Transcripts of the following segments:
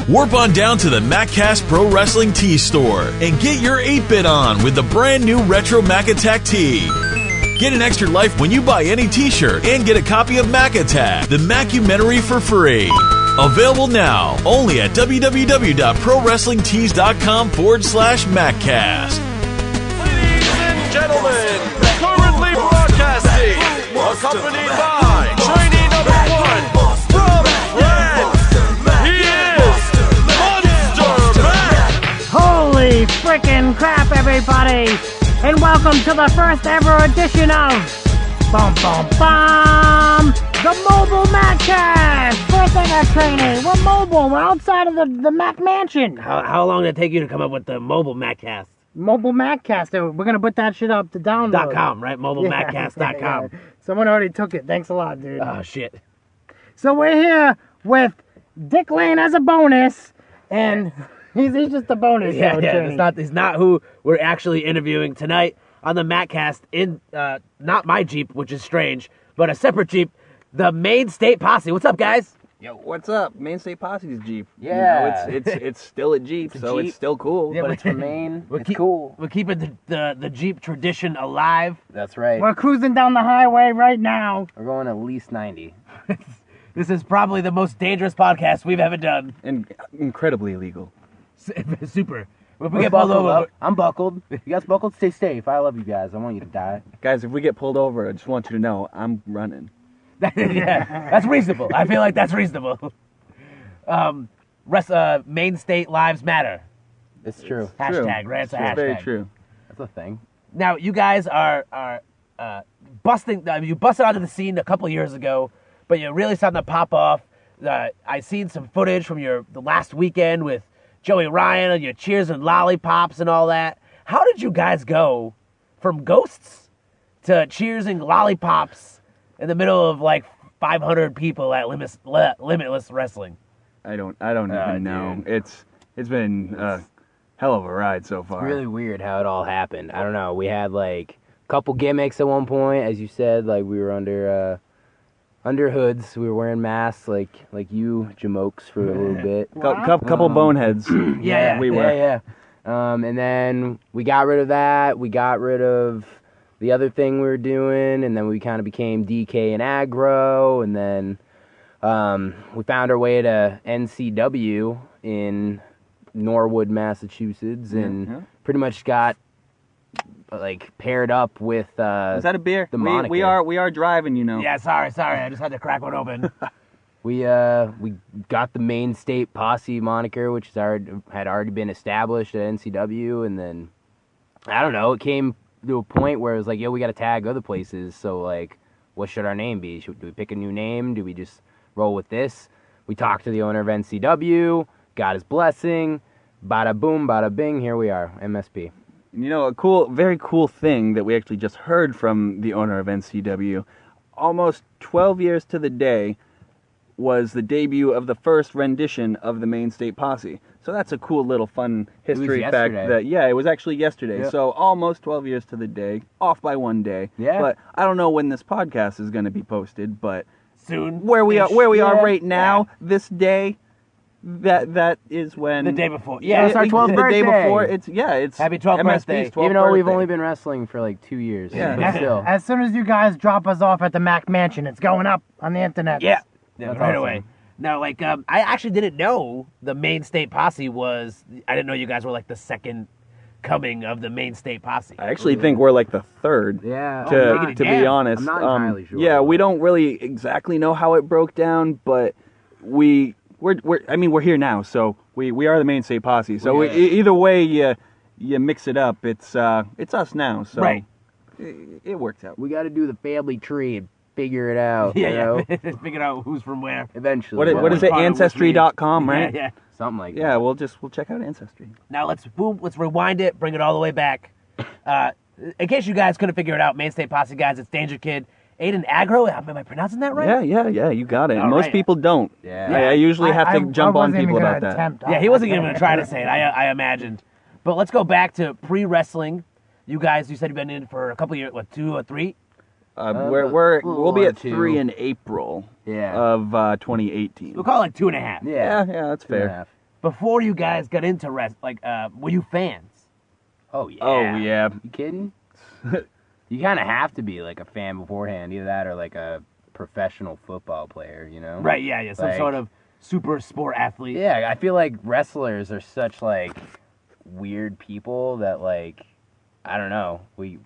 Warp on down to the Mack Cast Pro Wrestling Tee Store and get your 8-bit on with the brand new Retro Mack Attack tee. Get an extra life when you buy any t-shirt and get a copy of Mack Attack, the Mackumentary, for free. Available now only at www.prowrestlingtees.com/MackCast. Ladies and gentlemen, currently broadcasting, accompanied by trainee number 1 from France. He is Monster Mack. Holy frickin' crap, everybody! And welcome to the first ever edition of the Mobile Mack Cast. First thing at Trainee, we're mobile. We're outside of the Mack Mansion. How long did it take you to come up with the Mobile Mack Cast? Mobile Mack Cast. We're gonna put that shit up to download. .com, right? MobileMackCast.com. Yeah. Someone already took it. Thanks a lot, dude. Oh shit. So we're here with Dick Lane as a bonus, and he's just a bonus. Yeah. He's not who we're actually interviewing tonight on the Mack Cast in not my Jeep, which is strange, but a separate Jeep, the Maine State Posse. What's up, guys? Yo, what's up? Maine State Posse's Jeep. Yeah. You know, it's still a Jeep, so Jeep. it's still cool. Yeah, but it's from Maine. It's cool. We're keeping the Jeep tradition alive. That's right. We're cruising down the highway right now. We're going at least 90. This is probably the most dangerous podcast we've ever done. And incredibly illegal. Super. If we We're get pulled buckled over, up. I'm buckled. You guys buckled? Stay safe. I love you guys. I want you to die. Guys, if we get pulled over, I just want you to know, I'm running. yeah, that's reasonable. I feel like that's reasonable. Maine State Lives Matter. It's true. Hashtag, right? It's a hashtag. It's very true. That's a thing. Now, you guys are busting. You busted onto the scene a couple years ago, but you're really starting to pop off. I seen some footage from the last weekend with Joey Ryan and your cheers and lollipops and all that. How did you guys go from ghosts to cheers and lollipops in the middle of like 500 people at Limitless Wrestling? I don't even know. Dude. It's been a hell of a ride so far. It's really weird how it all happened. I don't know. We had like a couple gimmicks at one point, as you said. Like we were under hoods. We were wearing masks, like you, Jamokes, for a little bit. Couple boneheads. Yeah, we were. Yeah. And then we got rid of that. We got rid of the other thing we were doing, and then we kind of became DK and Aggro, and then we found our way to NCW in Norwood, Massachusetts, and pretty much got like paired up with Is that a beer? The moniker. We are driving, you know. Yeah, sorry. I just had to crack one open. We got the Maine State Posse moniker, which had already been established at NCW, and then I don't know, it came to a point where it was like, yo, we got to tag other places. So like, what should our name be? Do we pick a new name? Do we just roll with this? We talked to the owner of NCW, got his blessing, bada boom, bada bing, here we are, MSP. You know, very cool thing that we actually just heard from the owner of NCW, almost 12 years to the day was the debut of the first rendition of the Maine State Posse. So that's a cool little fun history fact. It was actually yesterday. Yep. So almost 12 years to the day, off by one day. Yeah. But I don't know when this podcast is going to be posted, but Soon. where we are right now, this day, that is when The day before. Yeah, it's our 12th the birthday. day before. It's Happy 12th MSP's birthday. 12th Even though we've birthday. only been wrestling for like 2 years. Yeah. But still. As soon as you guys drop us off at the Mack Mansion, it's going up on the internet. Yeah, That's right awesome. away. Now, like, I actually didn't know the Maine State Posse was. I didn't know you guys were like the second coming of the Maine State Posse. I actually think we're like the third. Yeah. To be Damn. honest, I'm not entirely sure. Yeah, we don't really exactly know how it broke down, but we're here now, so we are the Maine State Posse. So either way you mix it up, it's us now. So Right. it works out. We got to do the family tree and figure it out. Yeah, you know? yeah. Figure out who's from where. Eventually. What is it? part of Ancestry.com, right? Yeah. Something like Yeah, that. we'll check out Ancestry. Now let's rewind it, bring it all the way back. In case you guys couldn't figure it out, Maine State Posse guys, it's Danger Kid, Aiden Aggro. Am I pronouncing that right? Yeah, you got it. All Most right. people don't. Yeah. I usually have to jump on wasn't people even about gonna that. attempt. Yeah, he wasn't even going to try to say it, I imagined. But let's go back to pre-wrestling. You guys, you said you've been in for a couple of years, what, 2 or 3? We'll be at 2. 3 in April Yeah. of 2018. We'll call it like 2.5. Yeah. Yeah, that's fair. before you guys got into were you fans? Oh yeah. Oh yeah. You kidding? You kind of have to be like a fan beforehand, either that or like a professional football player, you know? Right, yeah. Some Like- sort of super sport athlete. Yeah, I feel like wrestlers are such like weird people that like I don't know. We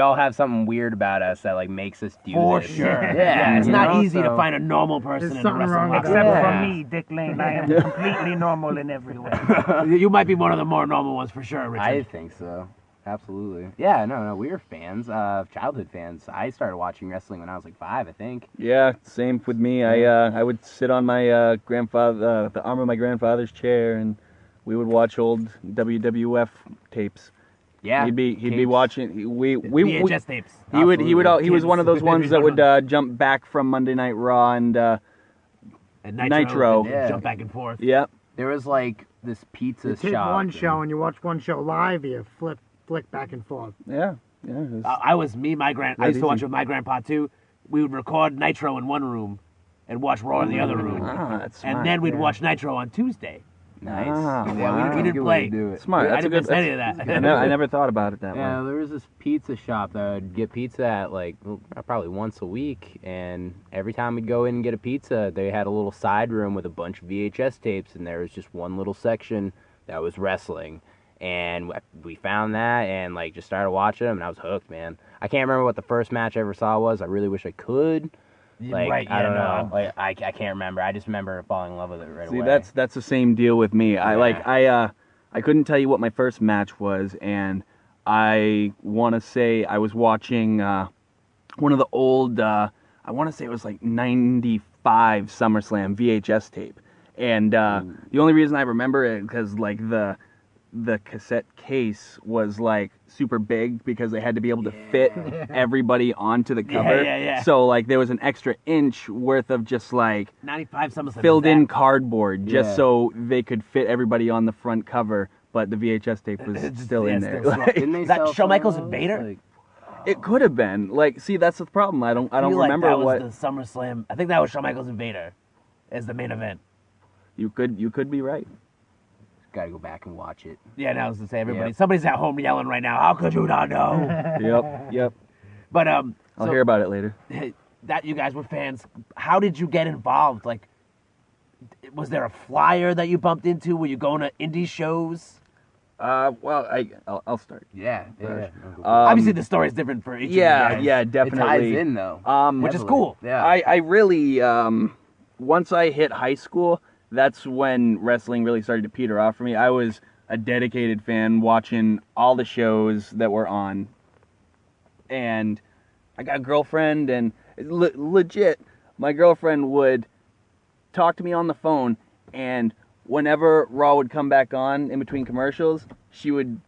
all have something weird about us that like makes us do For this. sure. Yeah, It's you not know, easy to so- find a normal person There's in the something wrestling wrong with locker that. room. Except Yeah. for me, Dick Lane. I am completely normal in every way. You might be one of the more normal ones for sure, Richard. I think so. Absolutely. Yeah, no, we were fans, childhood fans. I started watching wrestling when I was like 5, I think. Yeah, same with me. I would sit on my the arm of my grandfather's chair, and we would watch old WWF tapes. Yeah. He'd be tapes. watching. We VHS tapes. He was one of those Kids. ones that would jump back from Monday Night Raw and And Nitro. and Yeah. jump back and forth. yeah. There was like this pizza You take shop. one show and you watch one show live, you flick back and forth. Yeah. Yeah. it was- I used to easy. watch with my grandpa too. We would record Nitro in one room and watch Raw in the other room. that's smart. And then we'd watch Nitro on Tuesday. Nice. Ah, Yeah, wow. we didn't Good way play. to do it. Smart. I That's a didn't good. miss any of that. I never thought about it that Yeah, way. there was this pizza shop that I'd get pizza at like probably once a week, and every time we'd go in and get a pizza, they had a little side room with a bunch of VHS tapes, and there was just one little section that was wrestling, and we found that and like just started watching them, and I was hooked, man. I can't remember what the first match I ever saw was. I really wish I could. Like Right, I yeah, don't no. know. Like I can't remember. I just remember falling in love with it right See, away. that's the same deal with me. I couldn't tell you what my first match was, and I want to say I was watching one of the old. I want to say it was like '95 SummerSlam VHS tape, and the only reason I remember it because like the cassette case was like super big because they had to be able to fit everybody onto the cover. yeah. So like there was an extra inch worth of just like 95 SummerSlam. filled is in that- cardboard just Yeah. so they could fit everybody on the front cover, but the VHS tape was It's still in there. still small. Like, Didn't they Is that sell Shawn some of Michaels those? and Vader? Like, it could have been. Like, see, that's the problem. I don't I feel like remember that what was the SummerSlam. I think that was Shawn Michaels and Vader as the main event. you could be right. gotta go back and watch it. Yeah, now I was to say everybody. Yep. Somebody's at home yelling right now. How could you not know? Yep. But I'll so hear about it later. that you guys were fans. How did you get involved? Like, was there a flyer that you bumped into? Were you going to indie shows? Well, I'll start. Yeah. Obviously, the story is different for each of you guys. Yeah, It definitely. ties in though. Which is Heavily. cool. Yeah. I really once I hit high school, that's when wrestling really started to peter off for me. I was a dedicated fan, watching all the shows that were on, and I got a girlfriend, and legit, my girlfriend would talk to me on the phone, and whenever Raw would come back on in between commercials, she would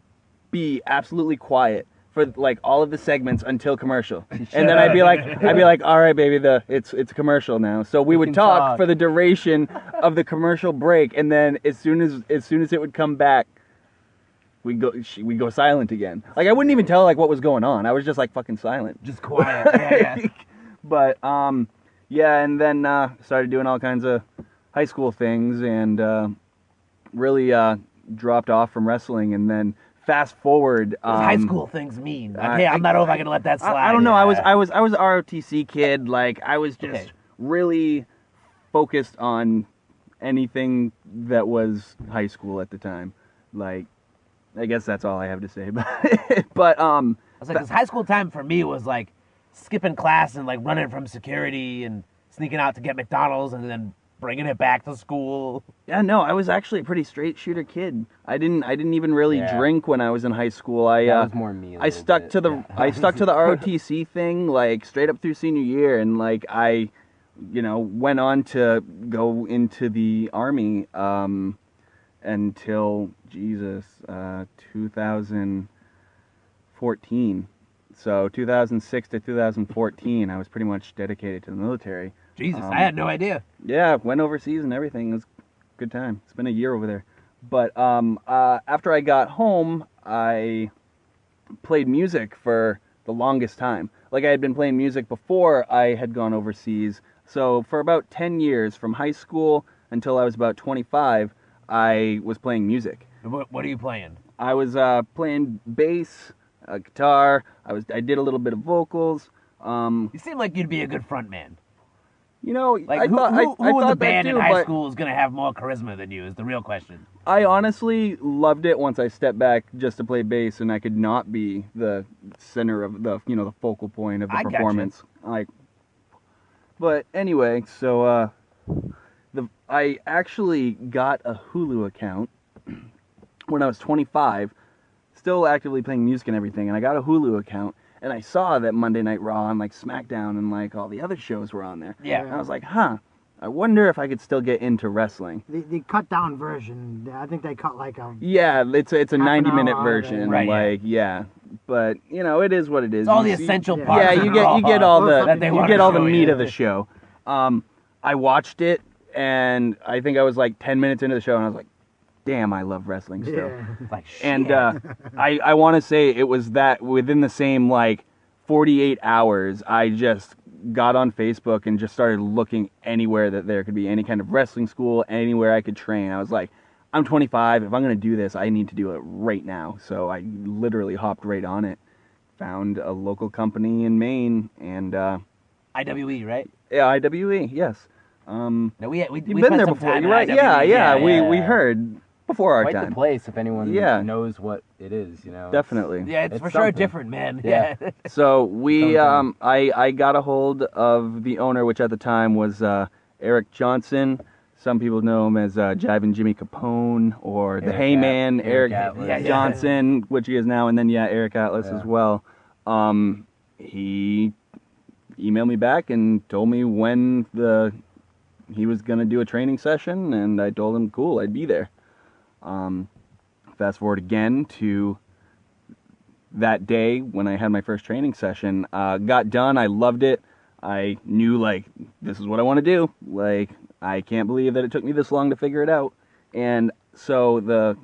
be absolutely quiet for like all of the segments until commercial, and then I'd be like, all right, baby, it's a commercial now. So we would can talk talk. for the duration of the commercial break, and then as soon as it would come back, we go silent again. Like I wouldn't even tell like what was going on. I was just like fucking silent. Just quiet. Yeah. But yeah, and then started doing all kinds of high school things, and really dropped off from wrestling, and then. Fast forward. What does high school things mean? Like, I- hey, I'm not over. I can let that slide. I don't know. I was a ROTC kid. Like I was just Okay. really focused on anything that was high school at the time. Like, I guess that's all I have to say about it. But I was like, 'cause high school time for me was like skipping class and like running from security and sneaking out to get McDonald's and then bringing it back to school. yeah, no, I was actually a pretty straight shooter kid. I didn't even really Yeah. drink when I was in high school. I That was more me. a I little stuck bit. to the I stuck to the ROTC thing like straight up through senior year, and like I, went on to go into the army until 2014. So 2006 to 2014, I was pretty much dedicated to the military. Jesus, I had no idea. Yeah, went overseas and everything. It was a good time. It's been a year over there. But after I got home, I played music for the longest time. Like I had been playing music before I had gone overseas. So for about 10 years, from high school until I was about 25, I was playing music. What are you playing? I was playing bass, guitar. I did a little bit of vocals. You seem like you'd be a good front man. You know, Like, I who thought in the that band too, in high but school is going to have more charisma than you is the real question. I honestly loved it once I stepped back just to play bass and I could not be the center of the focal point of the I gotcha. performance. But anyway, so I actually got a Hulu account when I was 25, still actively playing music and everything, and I got a Hulu account. And I saw that Monday Night Raw and like SmackDown and like all the other shows were on there. Yeah. And I was like, I wonder if I could still get into wrestling. The cut down version, I think they cut like a... Yeah, it's a Half an 90-minute hour version. Right, like, yeah. But, it is what it is. It's all the You see- essential yeah. parts. Yeah, of you Raw get all that they wanna the show meat you. of the show. I watched it and I think I was like 10 minutes into the show and I was like, damn, I love wrestling still. Yeah. Like, shit. And I want to say it was that within the same like 48 hours, I just got on Facebook and just started looking anywhere that there could be any kind of wrestling school, anywhere I could train. I was like, I'm 25. If I'm going to do this, I need to do it right now. So I literally hopped right on it, found a local company in Maine, and IWE, right? yeah, IWE, yes. No, we You've we been spent there some before, time you're at right? Yeah, IWE. yeah. We heard before our Quite time. the place if anyone Yeah. knows what it is, Definitely. Yeah, it's It's for sure something. different, man. Yeah. Yeah. So we, Something. I got a hold of the owner, which at the time was Eric Johnson. Some people know him as Jivin' Jimmy Capone or the Eric Hayman, Eric Eric Atlas. Yeah, yeah. Johnson, which he is now, and then Eric Atlas Yeah. as well. He emailed me back and told me when he was gonna do a training session, and I told him, cool, I'd be there. Fast forward again to that day when I had my first training session. Got done. I loved it. I knew, like, this is what I want to do. Like, I can't believe that it took me this long to figure it out. And so the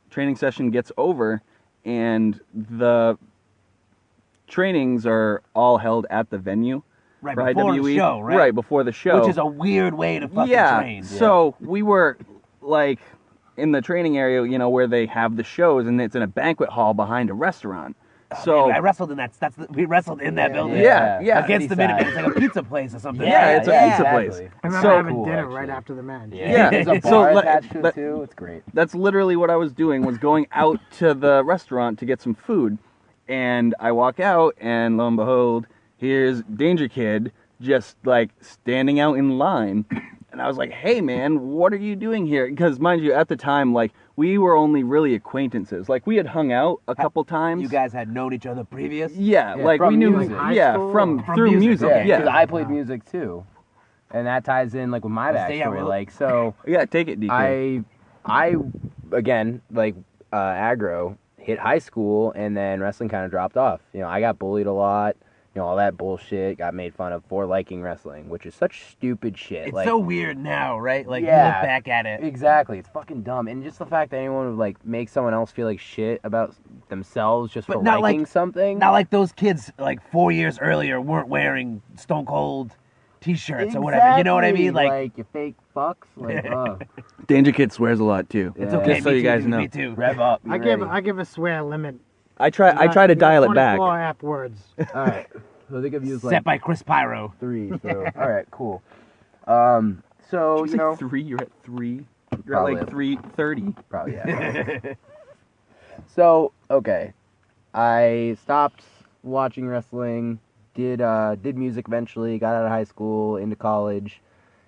training session gets over, and the trainings are all held at the venue. Right for before the IWE. show, right? Right, before the show. Which is a weird way to fucking Yeah, train. so we were, like, in the training area, where they have the shows, and it's in a banquet hall behind a restaurant. So Man, I wrestled in that. We wrestled in that building. Yeah. Against the East side. Minutemen. It's like a pizza place or something. Yeah, it's a pizza exactly. place. I remember So having cool, dinner actually. right after the match. Yeah. There's a So, bar like, attached to but- it too. It's great. that's literally what I was doing, was going out to the restaurant to get some food. And I walk out, and lo and behold, here's Danger Kid just, like, standing out in line. And I was like, hey, man, what are you doing here? Because, mind you, at the time, like, we were only really acquaintances. Like, we had hung out a couple times. You guys had known each other previous. Yeah, Yeah, like, from we knew, music. High yeah, school? from From through music, music, okay. yeah. Because I played music too, and that ties in like with my Let's stay out backstory. real- Like so, Yeah, take it, DK. I again like aggro hit high school, and then wrestling kind of dropped off. I got bullied a lot. All that bullshit. Got made fun of for liking wrestling, which is such stupid shit. It's like, so weird now, right? Like, you Yeah. look back at it. Exactly, it's fucking dumb, and just the fact that anyone would like make someone else feel like shit about themselves just But for not liking like- something. Not like those kids, like, 4 years earlier, weren't wearing Stone Cold T-shirts or whatever. You know what I mean? Like you fake fucks. Like, Danger Kid swears a lot, too. It's Yeah. okay. Just so me you too, guys dude, know. Me too. rev up. I give a swear limit. I try to dial it back. 24 afterwards. All right. So I think I've used Set like by Chris Pyro. 3. So all right, cool. So Did you say 3? You're at 3? You're Probably. at like 3:30. probably yeah. So okay, I stopped watching wrestling. Did music eventually. Got out of high school, into college.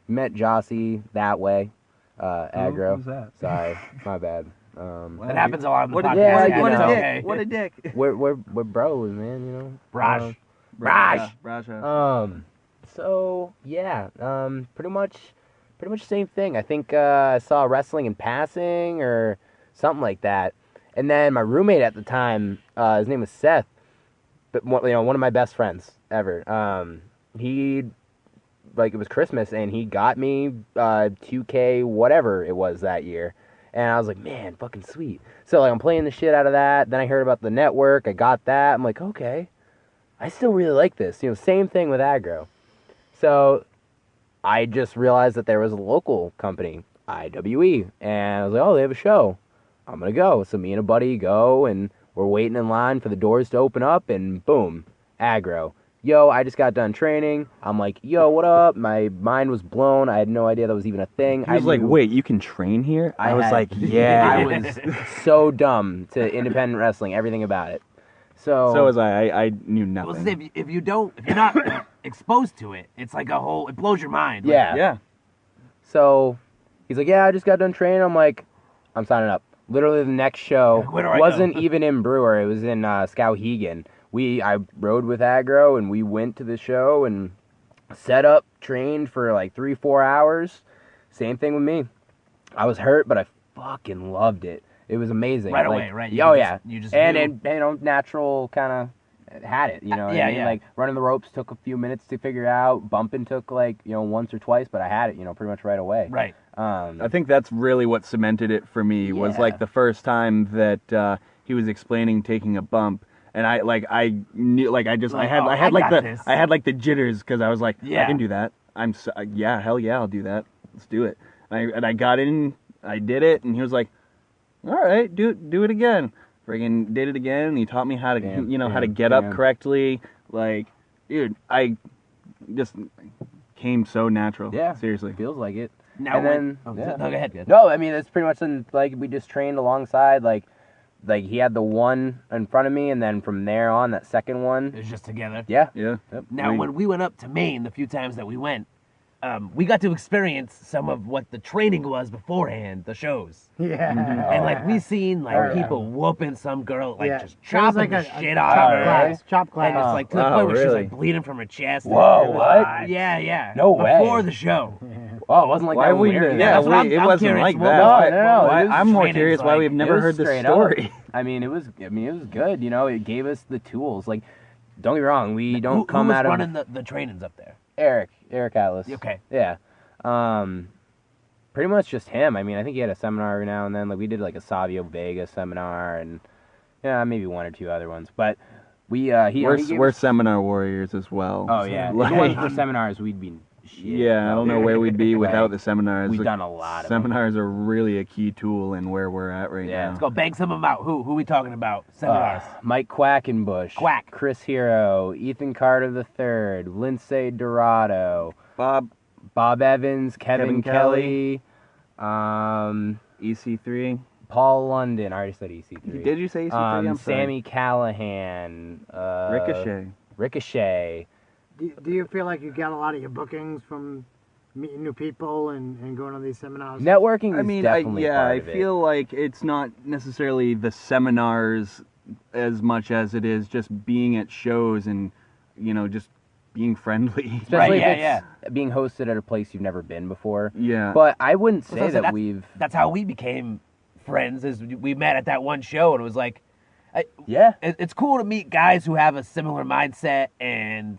Met Jossie that way. Aggro. Who's that? Sorry, my bad. That happens a lot on the What a, podcast. Yeah, what, I what a know. dick! Okay. What a dick! We're bros, man. Raj. Raj. Raja. So yeah, pretty much same thing. I think I saw wrestling in passing or something like that. And then my roommate at the time, his name was Seth, but one of my best friends ever. He, like, it was Christmas and he got me 2K whatever it was that year. And I was like, man, fucking sweet. So like I'm playing the shit out of that. Then I heard about the network. I got that. I'm like, okay, I still really like this. Same thing with aggro. So I just realized that there was a local company IWE. And I was like, oh, they have a show. I'm going to go. So me and a buddy go, and we're waiting in line for the doors to open up, and boom, aggro. Yo, I just got done training. I'm like, yo, what up? My mind was blown. I had no idea that was even a thing. He was like, wait, you can train here? I was like, I yeah. was so dumb to independent wrestling, everything about it. So was I. I knew nothing. Well, if you're not exposed to it, it's like it blows your mind. Like, Yeah. Yeah. So he's like, yeah, I just got done training. I'm like, I'm signing up. Literally the next show Where do I wasn't go? even in Brewer. It was in Skowhegan. I rode with Aggro, and we went to the show and set up, trained for like 3-4 hours. Same thing with me. I was hurt, but I fucking loved it. It was amazing. Right away, right? You just and knew. you know, natural kind of had it. You know, what I mean? Yeah. Like running the ropes took a few minutes to figure out. Bumping took like once or twice, but I had it. Pretty much right away. Right. I think that's really what cemented it for me was Yeah. like the first time that he was explaining taking a bump, and I knew like I had like the jitters because I was like, Yeah. I can do that. Yeah, hell yeah, I'll do that. Let's do it. And I got in, I did it, and he was like, all right, do it again. Friggin' did it again, and he taught me how to how to get up correctly. Like, dude, I just came so natural. Yeah, seriously. feels like it. Now and then no, go ahead. No, I mean it's pretty much like we just trained alongside. Like he had the one in front of me, and then from there on, that second one. It was just together. Yeah. Yeah. Yep. Now, when we went up to Maine, the few times that we went, we got to experience some of what the training was beforehand, the shows. Yeah. And like we seen like people whooping some girl, like Yeah. just It was chopping like the a shit chop out of her. class. Chop class. And just like to the Wow, point where she's really? like bleeding from her chest. Whoa, It was- what? Yeah. No way. Before the show. Oh, it wasn't like Why that. when we? we were Yeah, there. That's what I'm it wasn't curious. like What that. was- Why- no, why- it was I'm more training's curious why like- we've It never was heard the straight up. story. I mean, it was good. It gave us the tools. Like, don't get me wrong, we don't Who come was out of running the trainings up there? Eric Atlas. Okay. Yeah. Pretty much just him. I mean, I think he had a seminar every now and then. Like we did like a Savio Vega seminar, and maybe one or two other ones. But we We're seminar warriors as well. Oh so, yeah. If like- it wasn't for seminars, we'd be shit. Yeah, I don't know where we'd be without Like, the seminars. We've Like, done a lot of them. seminars are really a key tool in where we're at right Yeah. now. Let's go bang some of them out. Who we talking about? Seminars. Mike Quackenbush, Quack. Chris Hero, Ethan Carter III, Lindsay Dorado, Bob Evans, Kevin Kelly. Kelly, EC3. Paul London. I already said EC3. Did you say EC3? I'm sorry. Sammy Callahan, Ricochet. Do you feel like you got a lot of your bookings from meeting new people and going on these seminars? Networking is I mean, definitely part I of it. feel like it's not necessarily the seminars as much as it is just being at shows and, just being friendly. Especially Right, if it's being hosted at a place you've never been before. Yeah. But I wouldn't So say that that's- we've... That's how we became friends. Is we met at that one show, and it was like, Yeah. it's cool to meet guys who have a similar mindset and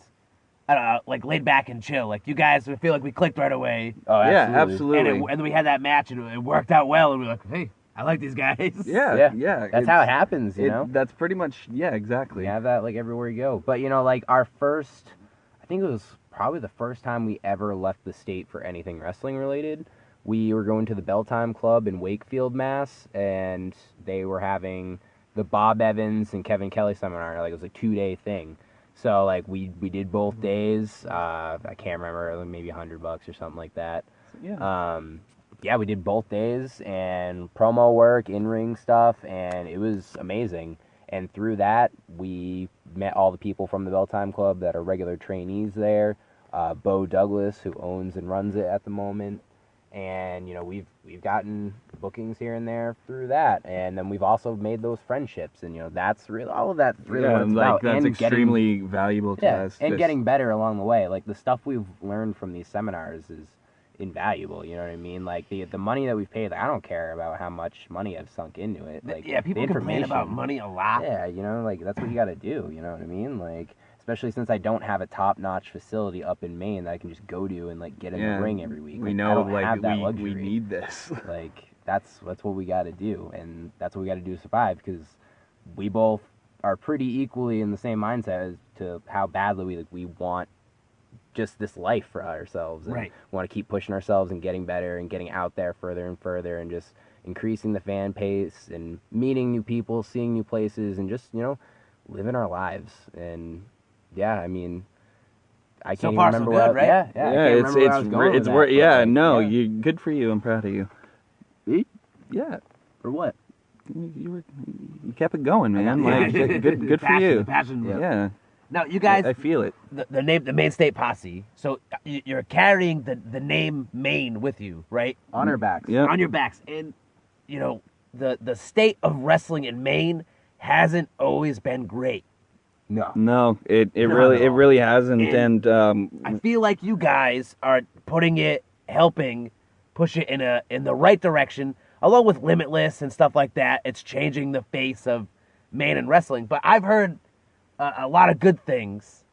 I don't know, like laid back and chill. Like you guys, I feel like we clicked right away, Oh, yeah, absolutely. absolutely. and then we had that match, and it worked out well. And we were like, hey, I like these guys. Yeah. That's how it happens, you know? That's pretty much, exactly. We have that like everywhere you go. But like our first, I think it was probably the first time we ever left the state for anything wrestling related. We were going to the Belltime Club in Wakefield, Mass, and they were having the Bob Evans and Kevin Kelly seminar. Like it was a 2-day thing. So like we did both days. I can't remember, like maybe $100 or something like that. Yeah. We did both days and promo work, in-ring stuff, and it was amazing. And through that, we met all the people from the Belltime Club that are regular trainees there. Bo Douglas, who owns and runs it at the moment. And, we've gotten bookings here and there through that. And then we've also made those friendships. And, that's really, all of that's really what it's about. That's And extremely valuable to us. and This- getting better along the way. Like, the stuff we've learned from these seminars is invaluable, you know what I mean? Like, the money that we've paid, like, I don't care about how much money I've sunk into it. Like, People the complain about information- money a lot. Yeah, like, that's what you gotta do, you know what I mean? Like, especially since I don't have a top-notch facility up in Maine that I can just go to and, like, get in the ring every week. We Like, I know, don't have that we luxury. need this. Like, that's what we gotta do, and that's what we gotta do to survive, because we both are pretty equally in the same mindset as to how badly we want just this life for ourselves. And Right. we want to keep pushing ourselves and getting better and getting out there further and further and just increasing the fan base and meeting new people, seeing new places, and just, living our lives. And yeah, I mean, I So can't far, even so remember where good, right? I can't remember where I was going with that, but, like, you good for you. I'm proud of you. Me? Yeah, For what? you kept it going, man. Yeah. Like good for Passion, you. the passion. Yeah, Now, you guys, I feel it. the name, the Maine State Posse. So you're carrying the name Maine with you, right? On our backs. Yeah. On your backs, and the state of wrestling in Maine hasn't always been great. No. No, it Not really at it all. really hasn't, And and I feel like you guys are helping push it in the right direction, along with Limitless and stuff like that. It's changing the face of Maine and wrestling. But I've heard a lot of good things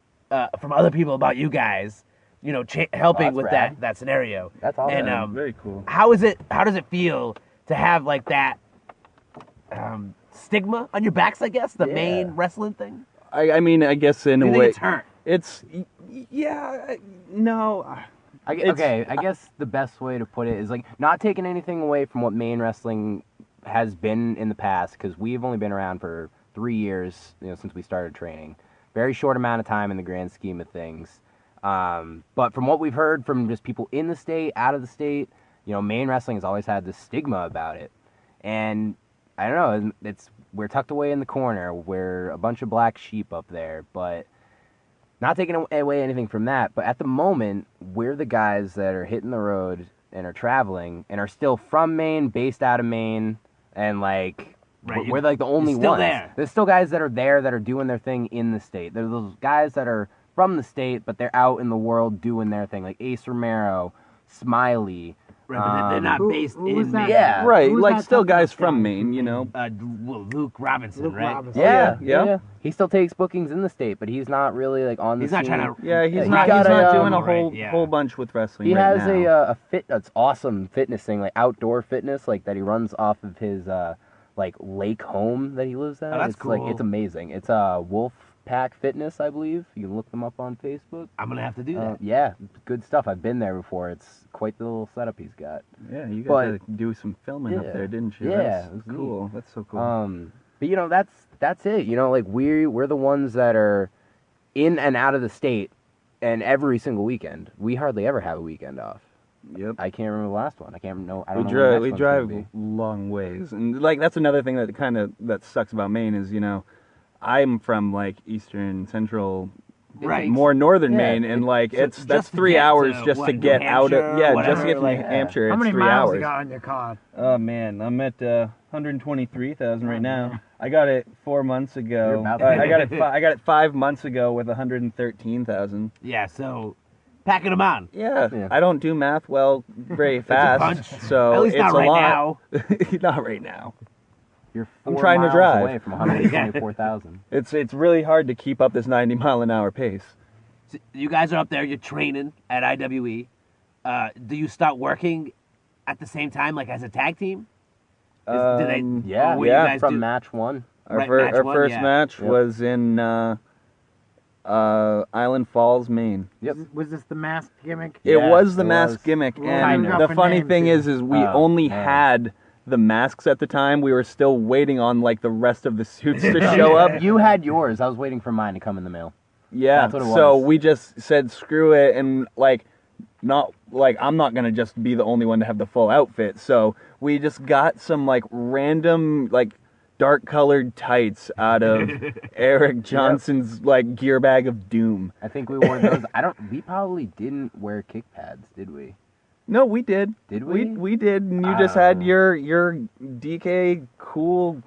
from other people about you guys. Helping that's with rad. that scenario. That's awesome. And very cool. how does it feel to have like that stigma on your backs? I guess the Yeah. Maine wrestling thing. I mean, I guess in Do a you way, think it's hurt? it's no. I guess the best way to put it is like not taking anything away from what Maine wrestling has been in the past, because we've only been around for 3 years, since we started training. Very short amount of time in the grand scheme of things. But from what we've heard from just people in the state, out of the state, Maine wrestling has always had this stigma about it. And I don't know, we're tucked away in the corner. We're a bunch of black sheep up there, but not taking away anything from that. But at the moment, we're the guys that are hitting the road and are traveling and are still from Maine, based out of Maine, and like Right, we're like the only you're still ones. there. There's still guys that are there that are doing their thing in the state. There's those guys that are from the state, but they're out in the world doing their thing, like Ace Romero, Smiley. Right, but they're not based who was in that? Maine. Yeah. Right, Who's like that still tough guys guy from Maine, you know. Luke Robinson, Luke right? Robinson. yeah. He still takes bookings in the state, but he's not really like on the He's not scene. trying to. Yeah, he's Yeah, not. he's He's got not a, doing a right, whole yeah. whole bunch with wrestling. He right has now. that's awesome fitness thing, like outdoor fitness, like that he runs off of his like lake home that he lives at. Oh, that's it's like cool. it's amazing. It's Wolf Pack Fitness, I believe. You can look them up on Facebook. I'm gonna have to do that. Yeah, good stuff. I've been there before. It's quite the little setup he's got. Yeah, you but- got to do some filming up Yeah. there, didn't you? Yeah, That's it was cool. neat. That's so cool. But that's it. Like we're the ones that are in and out of the state, and every single weekend. We hardly ever have a weekend off. Yep. I can't remember the last one. I don't know. We when the drive. next We one's drive gonna be. long ways, and like that's another thing that sucks about Maine is I'm from like eastern central, Right. more northern Yeah, Maine, and like so that's just to 3 get hours to, just what, to New get out of Hampshire, just to get to whatever, New like, Hampshire. How It's many 3 miles hours. you got on your car? Oh man, I'm at 123,000 right now. I got it 4 months ago. You're about I got it. I got it 5 months ago with 113,000. Yeah, so packing them on. Yeah, I don't do math well very fast, bunch. so At least it's not a right lot. now. Not right now. You're I'm 4 trying to miles drive. away from 124,000. It's really hard to keep up this 90-mile-an-hour pace. So you guys are up there. You're training at IWE. Do you start working at the same time, like as a tag team? Do they? Yeah, or what you yeah, guys from do? match one. Our, Right, match our one, first yeah. match Yep. was in Island Falls, Maine. Yep. Was this the mask gimmick? It Yeah, was the it mask was. gimmick, Well, and kind of. the For funny names, thing too. is we Oh, only man. had the masks at the time. We were still waiting on like the rest of the suits to show up. You had yours. I was waiting for mine to come in the mail. Yeah, That's what it so was. we just said screw it, and I'm not gonna just be the only one to have the full outfit. So we just got some like random like dark colored tights out of Eric Johnson's like gear bag of doom. I think we wore those. We probably didn't wear kick pads, did we? No, we did. Did we? We did, and you just had your DK cool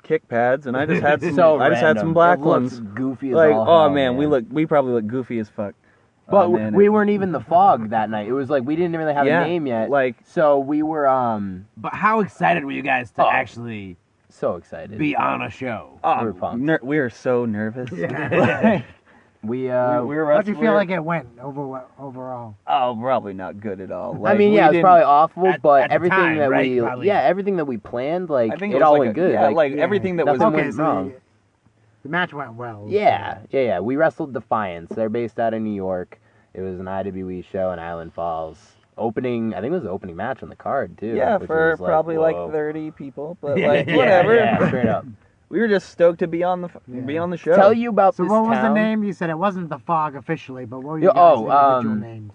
kick pads, and I just had some. So I just had some black It looks ones. goofy as Like, all oh hell, man, we probably look goofy as fuck. But Oh, man, we weren't even the fog that night. It was like we didn't really have Yeah, a name yet. like- so we were But how excited were you guys to Oh. actually so excited. be on a show? Oh, We're pumped. we were so nervous. we we were How'd you feel like it went overall? Oh, probably not good at all. I Like, mean, we yeah, it was didn't- probably awful, at but the everything time, that right? Probably. everything that we planned, like I think it was all like went good. Yeah, like everything that was. nothing Okay, went so wrong. the match went well. Yeah. We wrestled Defiance. They're based out of New York, It was an IWE show in Island Falls. I think it was the opening match on the card, too. Yeah, which for was probably whoa. like 30 people, but like whatever. Yeah, straight up. We were just stoked to be on the show. Tell you about So this what was the town. name? You said it wasn't the Fog officially, but what were you Yeah, guys' individual names?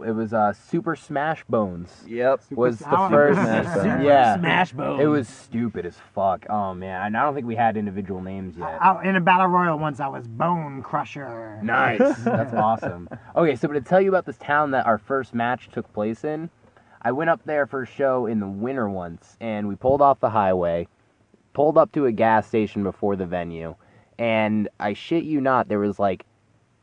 It was Super Smash Bones. Yep. Was the How- first Smash Bones. yeah. Smash Bones. It was stupid as fuck. Oh man, and I don't think we had individual names yet. In a battle royal once, I was Bone Crusher. Nice. That's awesome. Okay, so to tell you about this town that our first match took place in, I went up there for a show in the winter once, and we pulled off the highway, pulled up to a gas station before the venue, and I shit you not, there was like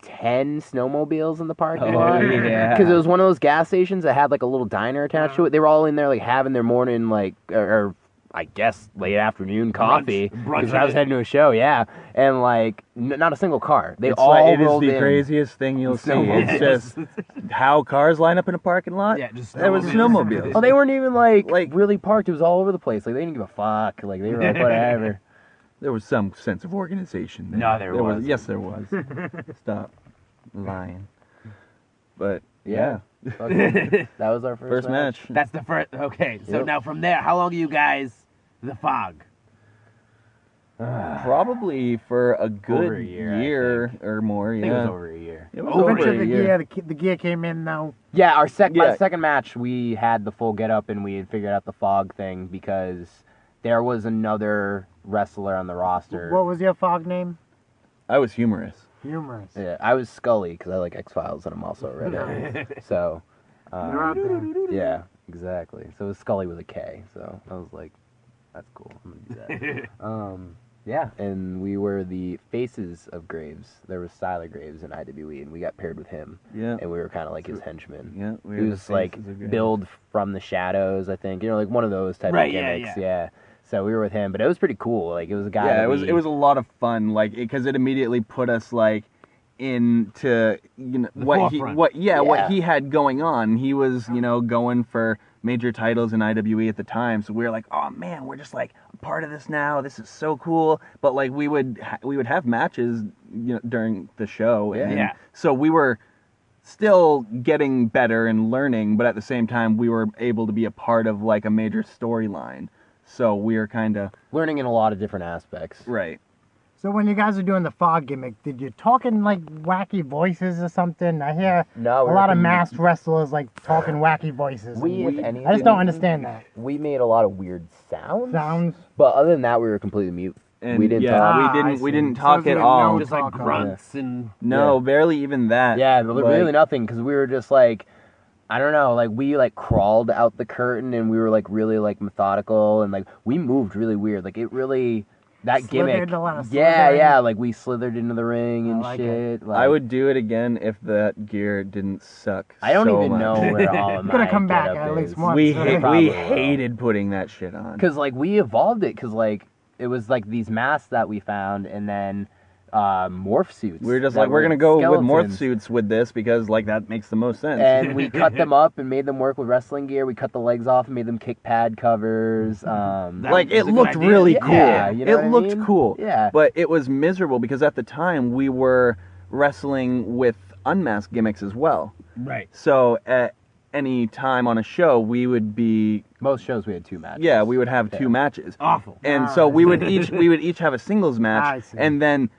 10 snowmobiles in the parking lot. yeah. Because it was one of those gas stations that had like a little diner attached to it. They were all in there like having their morning like, or I guess late afternoon coffee. Brunch. Because I was heading to a show, yeah. And like, not a single car. They It's all like, it is rolled the in. craziest thing you'll see. It's just how cars line up in a parking lot. Yeah, just There was snowmobiles. Oh, they weren't even like Like- really parked. It was all over the place. Like they didn't give a fuck. Like they were like whatever. There was some sense of organization there. No, there wasn't. Yes, there was. Stop lying. But Yeah. Okay. That was our first match. That's the first. Okay, so Yep. now from there, how long are you guys the Fog? Probably for a good Over a year, I year or more. I Yeah. think it was over a year. It was Over over a the year. gear, the gear came in though. Yeah, our by Yeah. the second match, we had the full get up and we had figured out the fog thing because there was another wrestler on the roster. What was your Fog name? I was humorous. Humorous. Yeah, I was Scully because I like X Files and I'm also a redhead. So, You're out there. yeah, exactly. So it was Scully with a K. So I was like, that's cool. I'm gonna do that. Yeah, and we were the faces of Graves. There was Styler Graves in IWE, and we got paired with him. Yeah. And we were kind of like his henchmen. Yeah. We He were the was like faces of Graves. billed from the shadows, I think. You know, like one of those type Right, of yeah, gimmicks. Yeah. So we were with him, but it was pretty cool. Like it was a guy. Yeah, that it was a lot of fun, like because it immediately put us like into what forefront. Yeah. he had going on. He was going for major titles in IWE at the time, so we were like, oh man, we're just like a part of this now. This is so cool. But like we would have matches during the show, and Yeah. so we were still getting better and learning, but at the same time we were able to be a part of like a major storyline. So we were kind of learning in a lot of different aspects. right. So when you guys were doing the Fog gimmick, did you talk in like wacky voices or something? I hear No, a lot of masked wrestlers like talking wacky voices. If I anything, just don't understand that. We made a lot of weird sounds. Sounds. But other than that, we were completely mute. And we didn't yeah, talk. I we see. didn't So talk it's at like all. no Just like talk. grunts and No, barely even that. Yeah, Like, really nothing because we were just like, I don't know, like we like crawled out the curtain and we were like really like methodical and like we moved really weird. Like it really that Slithered, gimmick. a lot of Yeah, slithering. yeah, like we slithered into the ring and like shit. Like, I would do it again if that gear didn't suck. I don't so even much. know where all of my Gonna come back getup at least is. once. We Probably will. hated putting that shit on. Because like we evolved it because like it was like these masks that we found and then morph suits. We were just that like, we're were gonna go with morph skeletons. suits with this because like that makes the most sense. And we cut them up and made them work with wrestling gear. We cut the legs off and made them kick pad covers. like was it a good looked idea. really Yeah, cool. you know It what I looked mean? cool. Yeah. But it was miserable because at the time we were wrestling with unmasked gimmicks as well. right. So at any time on a show we would be Most shows we had 2 matches. yeah, we would have 2 matches. Awful. And so we would each have a singles I match, see. and then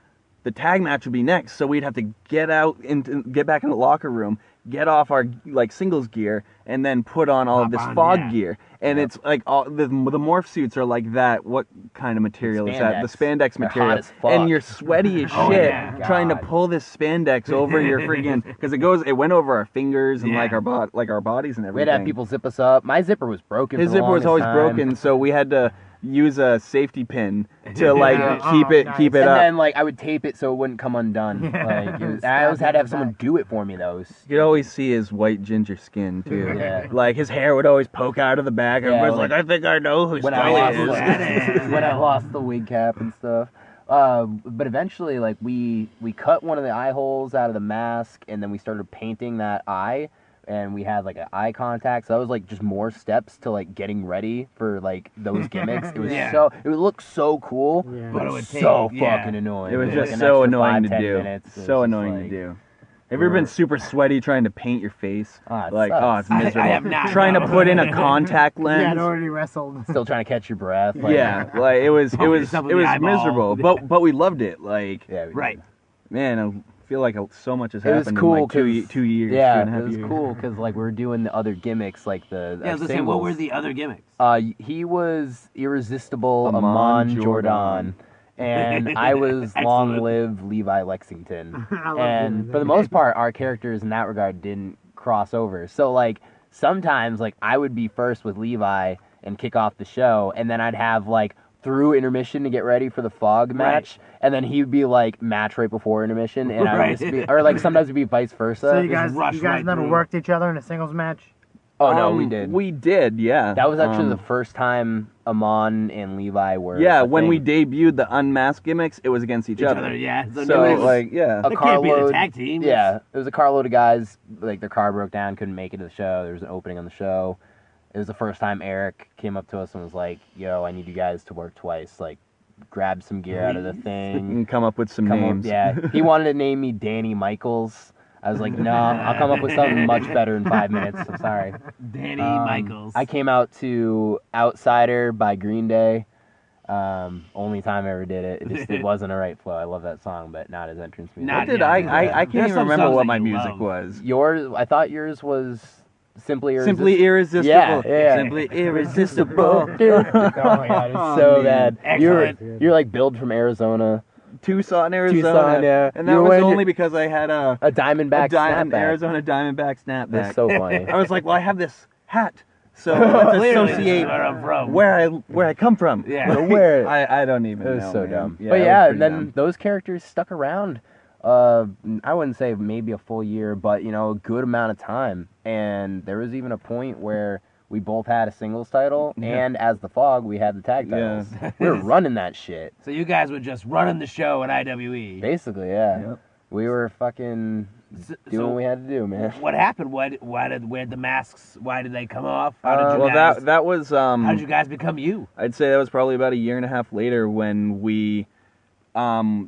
the tag match would be next. So we'd have to get back in the locker room, get off our like singles gear, and then put on all of this on, fog yeah. gear. And it's like all the morph suits are like that. What kind of material is that? The spandex They're material. hot as fuck. And you're sweaty as Oh, shit yeah. trying to God. pull this spandex over your friggin' because it went over our fingers and Yeah. like our bodies and We had everything. to have people zip us up. My zipper was broken. His for the zipper was longest always time. broken, so we had to use a safety pin to like Yeah. keep Oh, it nice. keep it And up. then like I would tape it so it wouldn't come undone. Like it was, and I always had to have someone do it for me though. It was You could always see his white ginger skin too. Yeah. Like his hair would always poke out of the back. Yeah, Everybody's like- like, I think I know who when I Scully lost is. when I lost the wig cap and stuff. But eventually, like we cut one of the eye holes out of the mask, and then we started painting that eye, and we had like an eye contact. So that was like just more steps to like getting ready for like those gimmicks. It was Yeah. it would look so cool, Yeah. but But it it was would so take- yeah. fucking annoying. It was Like, just an so extra annoying 5-10 to do. minutes. It was So just annoying like- to do. Have you ever been super sweaty trying to paint your face? Ah, it Like, sucks. oh, it's miserable. I have not. Trying to put in a contact Yeah, lens. I'd already wrestled. Still trying to catch your breath. Like, Yeah, like it was yourself in the eyeball. miserable, but we loved it. Like, Yeah, we Right. man, I feel like so much has It was happened cool in like 2 'cause- years. Yeah, 2.5 it was years. cool because like we were doing the other gimmicks, like the Yeah, I was gonna say, what were the other gimmicks? He was irresistible Amon Amon Jordan. Jordan, and I was Long Excellent. Live Levi Lexington. I love And doing for the that. most part, our characters in that regard didn't cross over. So like sometimes like I would be first with Levi and kick off the show, and then I'd have like through intermission to get ready for the fog match, and then he'd be like match right before intermission, and I would Right. just be, or like sometimes it'd be vice versa. So you guys rush right never through. worked each other in a singles match? Oh no, we did. We did, yeah. That was actually the first time Amon and Levi were. Yeah, a when thing. we debuted the unmasked gimmicks, it was against each other. Yeah. So it was, like, yeah. a it can't be the carload. tag team. Yeah, it was a carload of guys. Like their car broke down, couldn't make it to the show. There was an opening on the show. It was the first time Eric came up to us and was like, "Yo, I need you guys to work twice. Like, grab some gear out of the thing." And come up with some Come up- names. yeah, he wanted to name me Danny Michaels. I was like, "No, I'll come up with something much better in 5 minutes." I'm sorry. Danny Michaels. I came out to Outsider by Green Day. Only time I ever did it. It wasn't a right flow. I love that song, but not his entrance music. Not- What did Yeah, I yeah. can't There's even some remember songs what that my you music love. was. Yours, I thought yours was Simply Irresistible. Simply irresistible. Yeah, yeah. Simply irresistible. Oh my god, it's so bad. Excellent. You're like Build from Arizona, Tucson, Arizona. Tucson, yeah. And You that were was wearing only because I had a Diamondback snapback. Arizona Diamondback snapback. That's so funny. I was like, well, I have this hat, so let's Clearly, associate where I'm from. where I come from. Yeah. Where I don't even it was know. so man. dumb. Yeah, But it was yeah, pretty and then dumb. those characters stuck around. I wouldn't say maybe a full year, but a good amount of time. And there was even a point where we both had a singles title, and as the Fog, we had the tag titles. We were running that shit. So you guys were just running the show at IWE. Basically, yeah. Yep. We were fucking doing what we had to do, man. What happened? Where'd the masks? Why did they come off? How did you Well, guys? that was how did you guys become you? I'd say that was probably about a year and a half later when we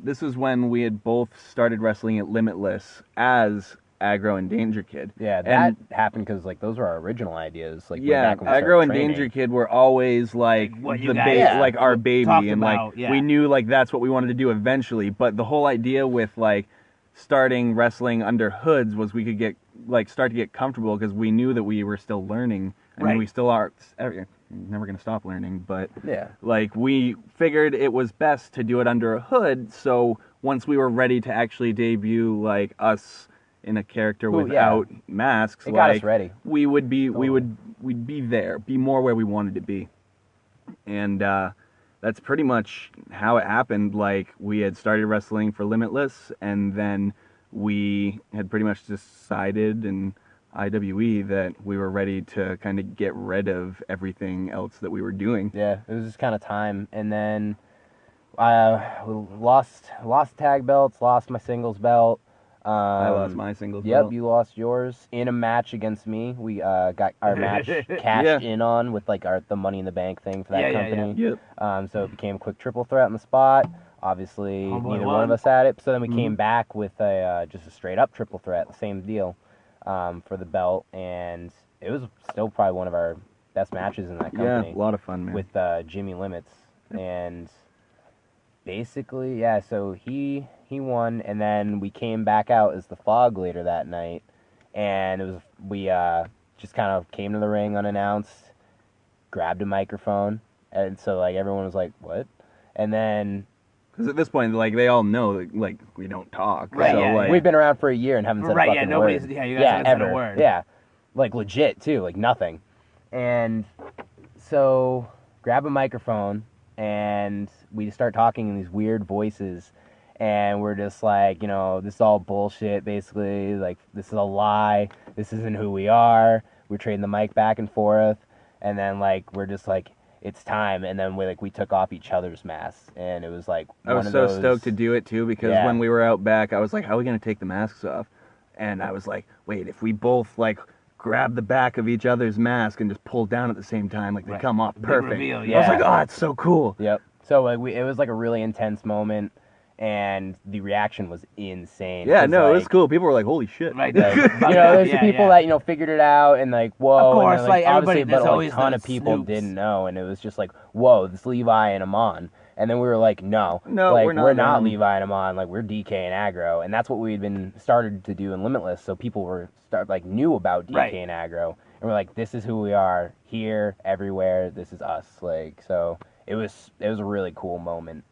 this was when we had both started wrestling at Limitless as Aggro and Danger Kid. Yeah, that And happened because like those were our original ideas. Like way yeah, back when we Aggro started and training. Danger Kid were always like What you the guys Yeah. like our baby, talked and about, like yeah. we knew like that's what we wanted to do eventually. But the whole idea with like starting wrestling under hoods was we could get start to get comfortable because we knew that we were still learning. I mean, Right. we still are. Never gonna stop learning, but Yeah. like we figured it was best to do it under a hood. So once we were ready to actually debut like us in a character Ooh, without masks, It got like us ready. we'd be there, be more where we wanted to be, and that's pretty much how it happened. Like we had started wrestling for Limitless, and then we had pretty much decided in IWE that we were ready to kind of get rid of everything else that we were doing. Yeah, it was just kind of time, and then we lost tag belts, lost my singles belt. I lost my singles Yep, belt. you lost yours in a match against me. We got our match cashed in on with like the Money in the Bank thing for that Yeah, yeah, company. Yep. So it became a quick triple threat on the spot. Obviously, Homeboy neither won. one of us had it. So then we came back with just a straight up triple threat, the same deal for the belt, and it was still probably one of our best matches in that Yeah, company a lot of fun, man. with Jimmy Limits, and basically, yeah. So he won, and then we came back out as the Fog later that night, and it was we just kind of came to the ring unannounced, grabbed a microphone, and so like everyone was like, "What?" And then Because at this point, like they all know, that, like we don't talk. Right, So yeah, like, we've been around for a year and haven't said Right, a yeah, fucking nobody's- word. yeah, you guys haven't said a ever. word. Yeah, like legit too, like nothing. And so grab a microphone and we start talking in these weird voices, and we're just like, this is all bullshit, basically. Like, this is a lie. This isn't who we are. We're trading the mic back and forth, and then like we're just like, it's time. And then we took off each other's masks, and it was like I was one so of those, stoked to do it too because Yeah. when we were out back, I was like, "How are we gonna take the masks off?" And I was like, "Wait, if we both like grab the back of each other's mask and just pull down at the same time, like they Right. come off Big perfect." reveal, I was yeah. like, "Oh, it's so cool." Yep. So like it was like a really intense moment, and the reaction was insane. Yeah, 'Cause, no, it was like, cool. People were like, "Holy shit!" Right. there's the people that figured it out and like whoa, Of course, and then, like, obviously, everybody- there's but always a ton those of people snoops. didn't know, and it was just like whoa, this Levi and Amon, and then we were like, no, we're not Levi and Amon, like we're DK and Aggro, and that's what we had been started to do in Limitless, so people were knew about DK Right. and Aggro, and we're like, this is who we are here, everywhere, this is us, like so it was a really cool moment.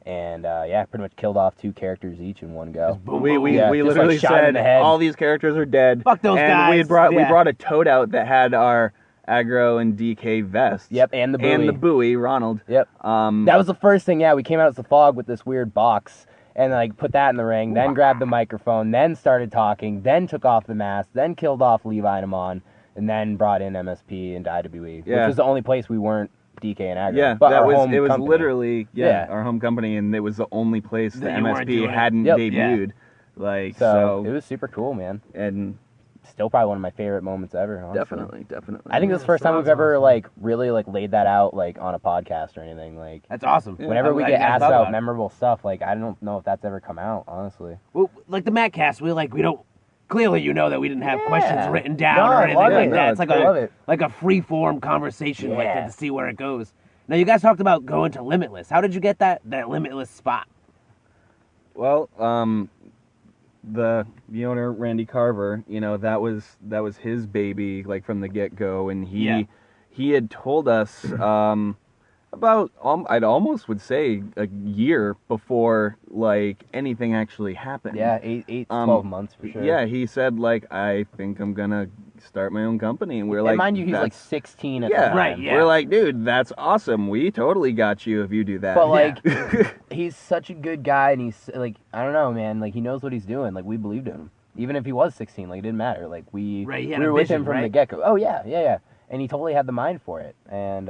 And pretty much killed off 2 characters each in one go. We Yeah, we just, literally like, shot him in said the head. all these characters are dead. Fuck those and guys. we Yeah. brought a toad out that had our Aggro and DK vests. Yep, and the buoy. And the buoy, Ronald. Yep. That was the first thing. Yeah, we came out as the fog with this weird box and like put that in the ring. Then grabbed the microphone. Then started talking. Then took off the mask. Then killed off Levi and Amon. And then brought in MSP and IWE, Yeah. which was the only place we weren't DK and Aggro. Yeah, but that our was home it. Was company. literally Yeah. our home company, and it was the only place that That you weren't MSP doing it. hadn't Yep. debuted. Like So it was super cool, man. and Still probably one of my favorite moments ever. Honestly. definitely. I think this is the first time we've ever like really like laid that out like on a podcast or anything. Like That's awesome. whenever I'm we glad get you guys asked thought about it. memorable stuff, like I don't know if that's ever come out, honestly. Well, like the Mack Cast, we don't. Clearly, you know that we didn't have Yeah. questions written down No, or I anything love like it. that. No, It's like I love it. a free form conversation like Yeah. that to see where it goes. Now, you guys talked about going to Limitless. How did you get that Limitless spot? Well, the owner Randy Carver, that was his baby, like from the get go, and he had told us about I'd almost would say a year before like anything actually happened. Yeah, 8 to 12 months for sure. Yeah, he said like, I think I'm gonna start my own company, and we're like, and mind you, he's like "That's- 16 at the yeah, time. Right, yeah. We're like, dude, that's awesome. We totally got you if you do that. But like, he's such a good guy, and he's like, I don't know, man. Like he knows what he's doing. Like we believed in him, even if he was 16. Like it didn't matter. Like we Right, he had we a were with vision, him from the right? get go. Oh yeah. And he totally had the mind for it, and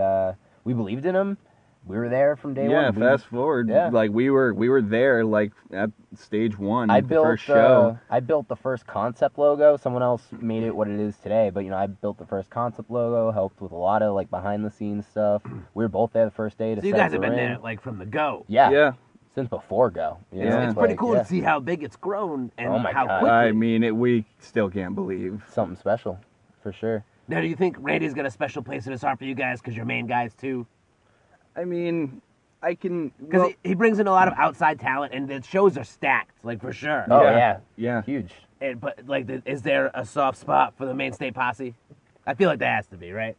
we believed in him. We were there from day yeah, one. fast forward, Yeah. like we were there like at stage 1, I the built first show. I built the first concept logo. Someone else made it what it is today, but I built the first concept logo. Helped with a lot of like behind the scenes stuff. We were both there the first day to So you set guys up have the been ring. there like from the go. Yeah, Yeah, since before go. You know, Yeah. It's pretty like, cool yeah, to see how big it's grown and Oh my how God. quickly. I mean, we still can't believe. something special for sure. Now, do you think Randy's got a special place in his heart for you guys because you're main guys too? I mean, I can. Because Well, he brings in a lot of outside talent, and the shows are stacked, like for sure. Oh Yeah. yeah, yeah. huge. But like, is there a soft spot for the Maine State Posse? I feel like there has to be, right?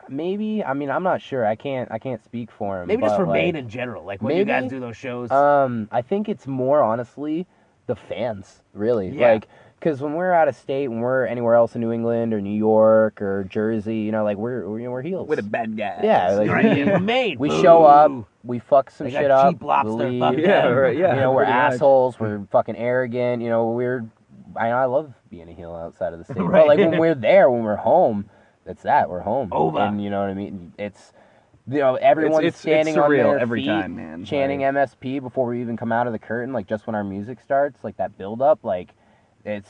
Maybe. I mean, I'm not sure. I can't speak for him. Maybe just but, for like, Maine in general, like when you maybe, guys do those shows. I think it's more honestly the fans, really. Yeah. Like, because when we're out of state, when we're anywhere else in New England or New York or Jersey, like we're heels. We're the bad guys. Yeah, like, right, yeah, from Maine. we Boo. show up, we fuck some They got shit up. cheap lobster, we fuck leave. Yeah, them. right. Yeah, We're pretty much. assholes. We're fucking arrogant. I love being a heel outside of the state. Right. But like when we're there, when we're home, that's that. We're home. Over. And you know what I mean? It's everyone's It's standing on surreal their every feet, time, man. chanting Like- MSP before we even come out of the curtain. Like just when our music starts, like that build up, like it's.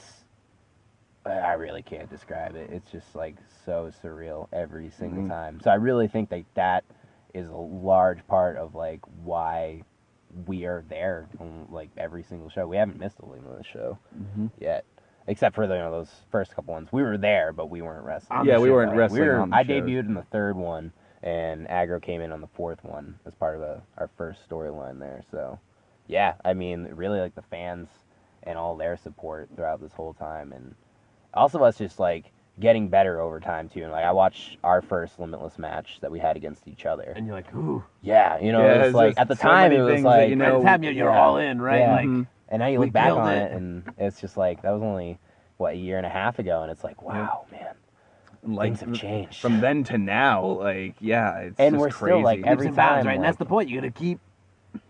I really can't describe it. It's just like so surreal every single time. So I really think that is a large part of like why we are there on like every single show. We haven't missed a Limitless show yet, except for those first couple ones. We were there, but we weren't wrestling. On Yeah, the we show, weren't right? wrestling on the I shows. debuted in the third one, and Aggro came in on the fourth one as part of our first storyline there. So, yeah, I mean, really like the fans and all their support throughout this whole time, and also us just like getting better over time too. And like I watched our first Limitless match that we had against each other. And you're like, ooh. Yeah, Yeah, it was it's like just at the so time many it was things that, like you By know, the time you're yeah. all in, right? Yeah. Like, and now you we look back killed on it. it, and it's just like that was only a year and a half ago, and it's like wow, man, like things have changed. from then to now. Like, yeah, it's And just we're crazy. still, like, leaps every and bounds, time, right? And that's like- the point. You got to keep.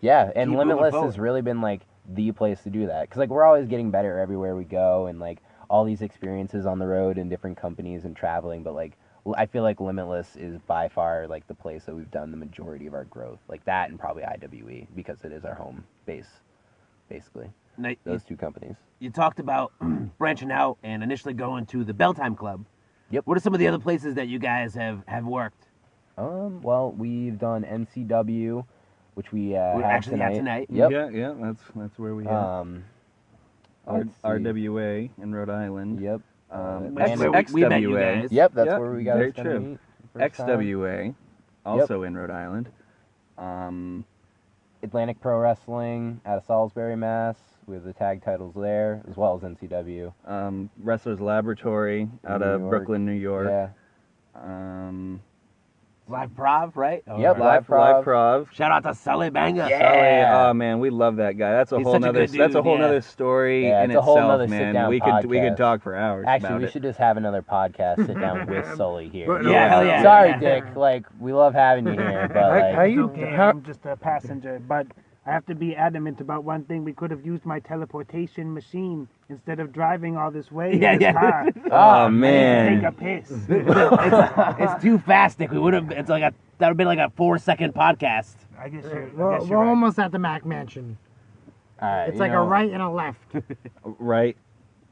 Yeah, and Keep moving Limitless forward. has really been like the place to do that because like we're always getting better everywhere we go, and like all these experiences on the road in different companies and traveling. But like I feel like Limitless is by far like the place that we've done the majority of our growth, like that, and probably IWE because it is our home base, basically. Now, Those two companies. you talked about branching out and initially going to the Belltime Club. Yep. What are some of the other places that you guys have worked? Well, we've done NCW. which we We're have actually tonight. at tonight. Yep. Yeah, that's where we have Let's see. RWA in Rhode Island. Yep. That's where we met you guys. Yep, that's Yep, where we got very to true. meet. first time. XWA, also in Rhode Island. Atlantic Pro Wrestling out of Salisbury, Mass. With the tag titles there, as well as NCW. Wrestlers Laboratory out New of York. Brooklyn, New York. Yeah. Live Prov, right? Yep, Live Prov. Shout out to Sully Banga. Yeah. Sully, oh man, we love that guy. That's a He's whole such a nother. good dude, That's a whole yeah. nother story Yeah, in it's a whole itself, nother man. sit-down We podcast. could talk for hours. Actually, about we it. should just have another podcast sit down with Sully here. Yeah, hell yeah. Sorry, Yeah. Dick. Like, we love having you here, but like, It's okay, I'm just a passenger, but I have to be adamant about one thing. We could have used my teleportation machine instead of driving all this way in this car. Oh Take man. a piss. It's too fast, Nick. We would have. That would have been like a 4-second podcast. I guess you're We're right. almost at the Mack Mansion. all right, It's you like know, a right and a left. Right.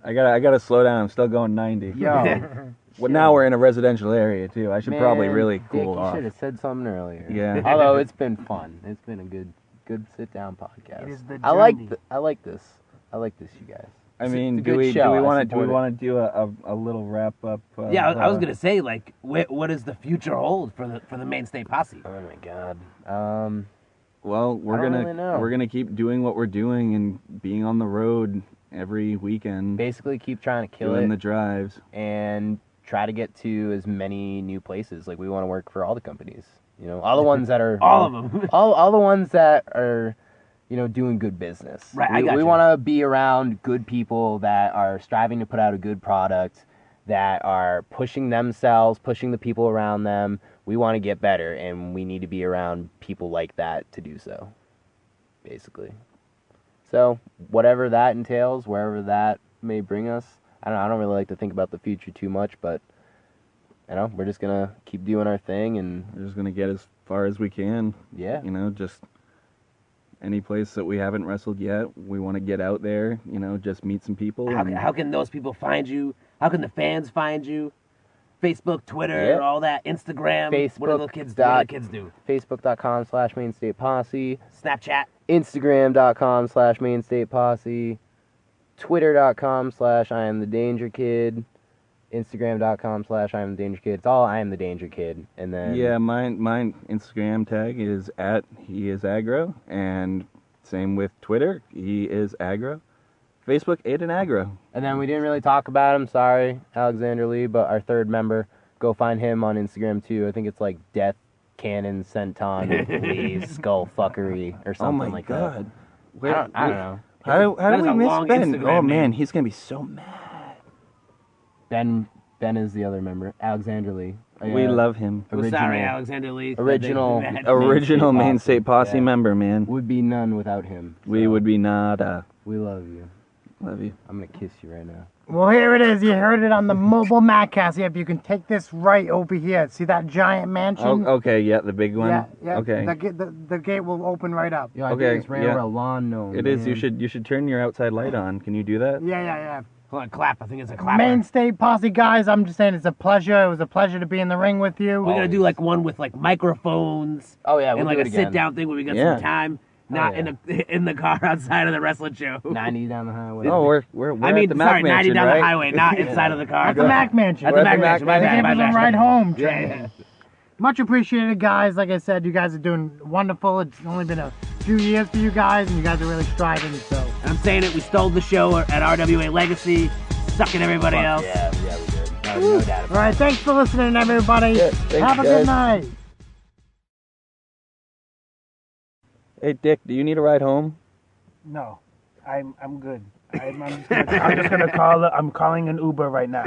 I gotta slow down. I'm still going 90. Yo, Well, now we're in a residential area too. I should probably man, really Dick, cool you off. should have said something earlier. Yeah. Although it's been fun. It's been a good sit down podcast. It is the I like journey. I like this. I like this, you guys. I It's mean, a do good we show. I want support it. to do a little wrap up? Yeah, I was gonna say, like, what does the future hold for the Maine State Posse? Oh my god. Well, I don't really know. we're gonna keep doing what we're doing and being on the road every weekend, Basically, keep trying to kill doing it the drives. and try to get to as many new places. Like, we want to work for all the companies. You know, all the ones that are All of them. all the ones that are, you know, doing good business. Right, I got we you. want to be around good people that are striving to put out a good product, that are pushing themselves, pushing the people around them. We want to get better, and we need to be around people like that to do so, basically. So, whatever that entails, wherever that may bring us, I don't really like to think about the future too much, but, you know, we're just going to keep doing our thing, and, We're just gonna get as far as we can. yeah. You know, just any place that we haven't wrestled yet, we want to get out there. You know, just meet some people. and- How can those people find you? How can the fans find you? Facebook, Twitter, Yeah. all that, Instagram. What do the kids do? What do the kids do? Facebook.com/Maine State Posse. Snapchat. Instagram.com/Maine State Posse. Twitter.com/I am the Danger Kid. Instagram.com/I am the Danger Kid. It's all I am the Danger Kid. And then Yeah, mine Instagram tag is @heisagro, and same with Twitter, he is aggro. Facebook, Aiden Aggro. And then we didn't really talk about him, sorry, Alexander Lee, but our third member, go find him on Instagram too. I think it's like Death Cannon Senton Lee Skull Fuckery or Oh something my like god. that. I don't know. How That do is we a miss long Ben? Instagram Oh man, name. he's gonna be so mad. Ben is the other member. Alexander Lee. We love him. We're sorry, Alexander Lee. Original- Original Maine State Posse Yeah. member, man. Would be none without him. We So, would be nada. We love you. Love you. I'm gonna kiss you right now. Well, here it is. You heard it on the Mobile Mack Cast. Yep, you can take this right over here. See that giant mansion? Oh, okay, yeah, the big one. Yeah. Okay. The gate will open right up. Yo, I Okay, think this ran yeah. over a lawn gnome. It is. man. You should turn your outside light on. Can you do that? Yeah. Hold on, clap. I think it's a clap. Maine State Posse guys, I'm just saying it's a pleasure. It was a pleasure to be in the ring with you. We're gonna do like one with like microphones Oh yeah, we'll and like do a it again. sit down thing where we got Yeah. some time, not yeah. in the car outside of the wrestling show. 90 down the highway. Oh, we're I mean, at the Mac sorry, 90 Mansion, down right? the highway, not inside of the car. At the Mac Mansion. At We're the at Mac the Mansion. My They bad, gave my us a bad. ride home. Yeah. Much appreciated, guys. Like I said, you guys are doing wonderful. It's only been a few years for you guys, and you guys are really striving. So, I'm saying it. We stole the show at RWA Legacy, sucking everybody else. Yeah, we did. No doubt all about right, thanks for listening, everybody. Yeah, thanks, Have a guys. good night. Hey, Dick, do you need a ride home? No, I'm good. I'm just gonna call. I'm calling an Uber right now.